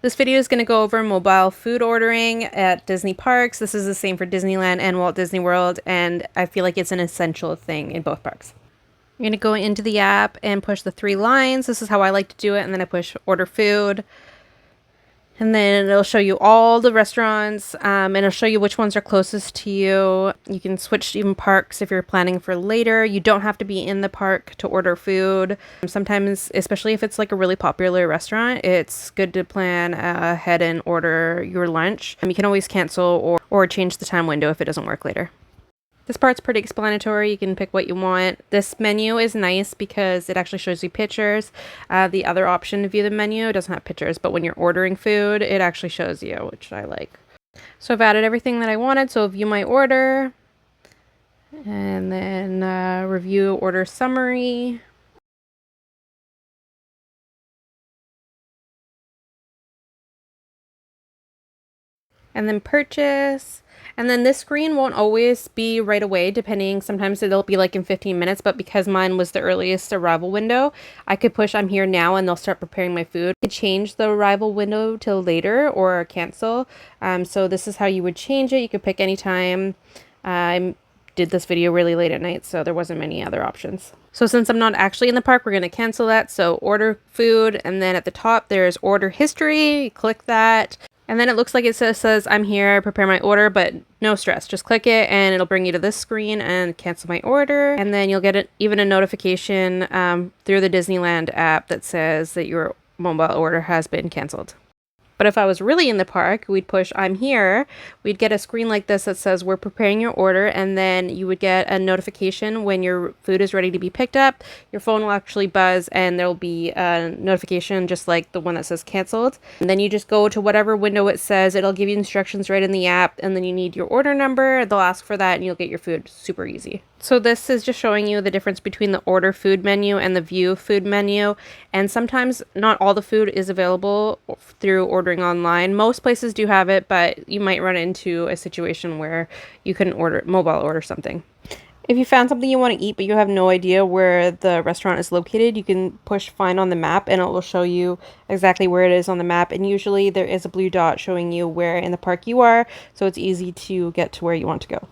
This video is going to go over mobile food ordering at Disney parks. This is the same for Disneyland and Walt Disney World, and I feel like it's an essential thing in both parks. You're going to go into the app and push the 3 lines. This is how I like to do it, and then I push order food. And then it'll show you all the restaurants, and it'll show you which ones are closest to you. You can switch even parks if you're planning for later. You don't have to be in the park to order food. Sometimes, especially if it's like a really popular restaurant, it's good to plan ahead and order your lunch. You can always cancel or change the time window if it doesn't work later. This part's pretty explanatory. You can pick what you want. This menu is nice because it actually shows you pictures. The other option to view the menu doesn't have pictures, but when you're ordering food, it actually shows you, which I like. So I've added everything that I wanted. So view my order, and then review order summary. And then purchase. And then this screen won't always be right away, depending. Sometimes it'll be like in 15 minutes, but because mine was the earliest arrival window, I could push I'm here now and they'll start preparing my food. I could change the arrival window till later or cancel. So this is how you would change it. You could pick any time. I did this video really late at night, so there wasn't many other options. So since I'm not actually in the park, we're going to cancel that. So order food, and then at the top there's order history. You click that. And then it looks like it says I'm here, prepare my order, but no stress. Just click it and it'll bring you to this screen and cancel my order. And then you'll get even a notification through the Disneyland app that says that your mobile order has been canceled. But if I was really in the park, we'd push I'm here. We'd get a screen like this that says we're preparing your order, and then you would get a notification when your food is ready to be picked up. Your phone will actually buzz and there'll be a notification just like the one that says canceled. And then you just go to whatever window it says. It'll give you instructions right in the app, and then you need your order number. They'll ask for that and you'll get your food super easy. So this is just showing you the difference between the order food menu and the view food menu. And sometimes not all the food is available through ordering online. Most places do have it, but you might run into a situation where you can mobile order something. If you found something you want to eat but you have no idea where the restaurant is located, you can push find on the map and it will show you exactly where it is on the map. And usually there is a blue dot showing you where in the park you are, so it's easy to get to where you want to go.